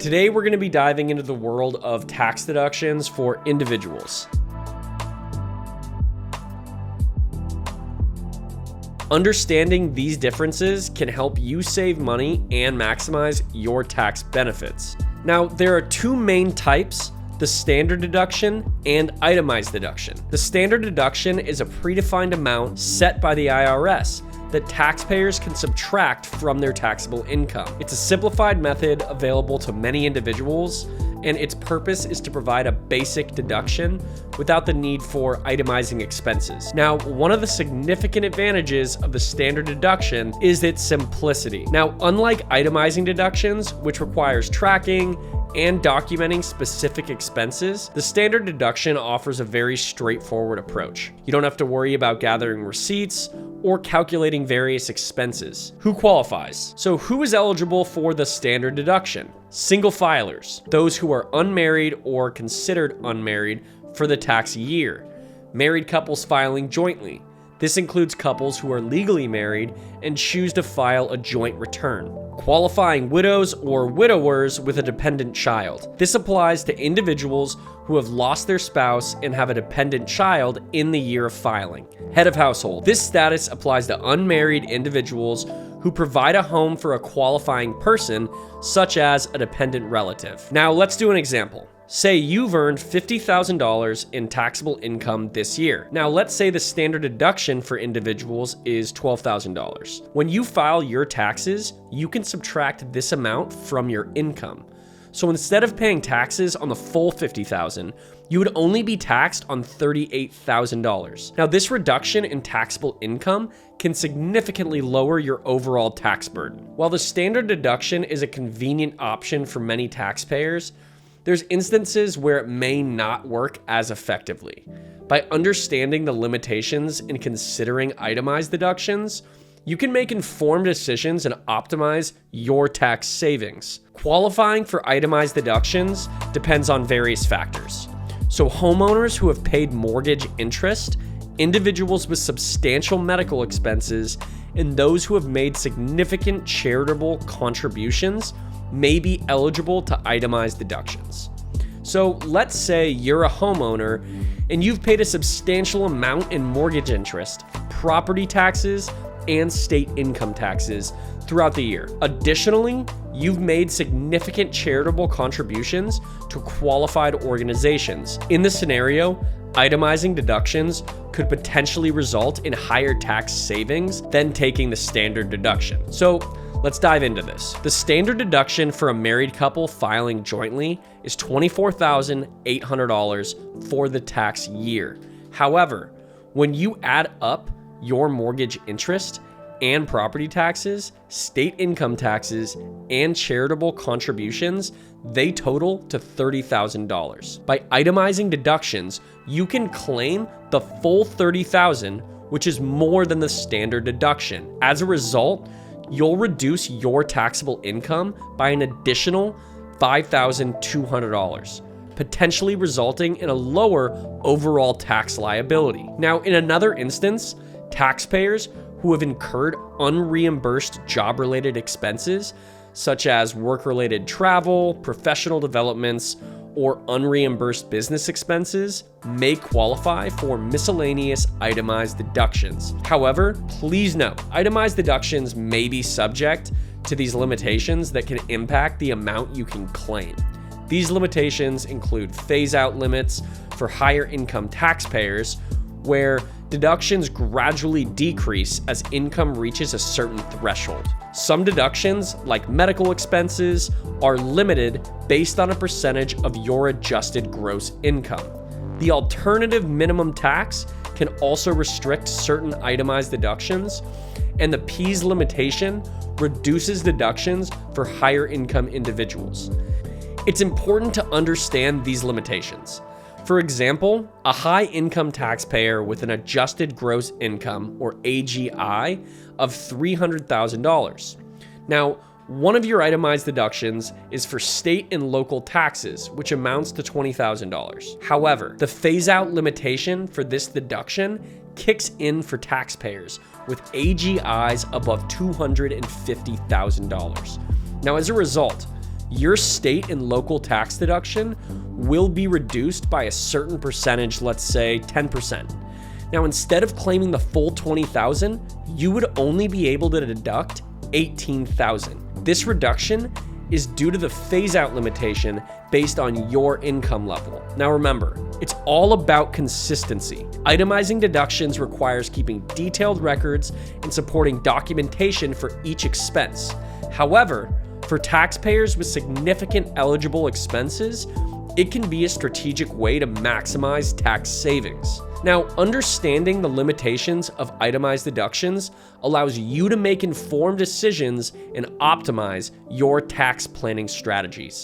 Today we're going to be diving into the world of tax deductions for individuals. Understanding these differences can help you save money and maximize your tax benefits. Now, there are two main types: the standard deduction and itemized deduction. The standard deduction is a predefined amount set by the IRS that taxpayers can subtract from their taxable income. It's a simplified method available to many individuals, and its purpose is to provide a basic deduction without the need for itemizing expenses. Now, one of the significant advantages of the standard deduction is its simplicity. Now, unlike itemizing deductions, which requires tracking and documenting specific expenses, the standard deduction offers a very straightforward approach. You don't have to worry about gathering receipts or calculating various expenses. Who qualifies? So who is eligible for the standard deduction? Single filers, those who are unmarried or considered unmarried for the tax year. Married couples filing jointly. This includes couples who are legally married and choose to file a joint return. Qualifying widows or widowers with a dependent child. This applies to individuals who have lost their spouse and have a dependent child in the year of filing. Head of household. This status applies to unmarried individuals who provide a home for a qualifying person, such as a dependent relative. Now, let's do an example. Say you've earned $50,000 in taxable income this year. Now, let's say the standard deduction for individuals is $12,000. When you file your taxes, you can subtract this amount from your income. So instead of paying taxes on the full $50,000, you would only be taxed on $38,000. Now, this reduction in taxable income can significantly lower your overall tax burden. While the standard deduction is a convenient option for many taxpayers, there's instances where it may not work as effectively. By understanding the limitations and considering itemized deductions, you can make informed decisions and optimize your tax savings. Qualifying for itemized deductions depends on various factors. So homeowners who have paid mortgage interest, individuals with substantial medical expenses, and those who have made significant charitable contributions may be eligible to itemized deductions. So let's say you're a homeowner and you've paid a substantial amount in mortgage interest, property taxes, and state income taxes throughout the year. Additionally, you've made significant charitable contributions to qualified organizations. In this scenario, itemizing deductions could potentially result in higher tax savings than taking the standard deduction. So let's dive into this. The standard deduction for a married couple filing jointly is $24,800 for the tax year. However, when you add up your mortgage interest and property taxes, state income taxes, and charitable contributions, they total to $30,000. By itemizing deductions, you can claim the full $30,000, which is more than the standard deduction. As a result, you'll reduce your taxable income by an additional $5,200, potentially resulting in a lower overall tax liability. Now, in another instance, taxpayers who have incurred unreimbursed job-related expenses, such as work-related travel, professional developments, or unreimbursed business expenses, may qualify for miscellaneous itemized deductions. However, please note, itemized deductions may be subject to these limitations that can impact the amount you can claim. These limitations include phase-out limits for higher income taxpayers, where deductions gradually decrease as income reaches a certain threshold. Some deductions, like medical expenses, are limited based on a percentage of your adjusted gross income. The alternative minimum tax can also restrict certain itemized deductions, and the PEAS limitation reduces deductions for higher income individuals. It's important to understand these limitations. For example, a high income taxpayer with an adjusted gross income, or AGI, of $300,000. Now, one of your itemized deductions is for state and local taxes, which amounts to $20,000. However, the phase-out limitation for this deduction kicks in for taxpayers with AGIs above $250,000. Now, as a result, your state and local tax deduction will be reduced by a certain percentage, let's say 10%. Now, instead of claiming the full $20,000, you would only be able to deduct $18,000. This reduction is due to the phase-out limitation based on your income level. Now remember, it's all about consistency. Itemizing deductions requires keeping detailed records and supporting documentation for each expense. However, for taxpayers with significant eligible expenses, it can be a strategic way to maximize tax savings. Now, understanding the limitations of itemized deductions allows you to make informed decisions and optimize your tax planning strategies.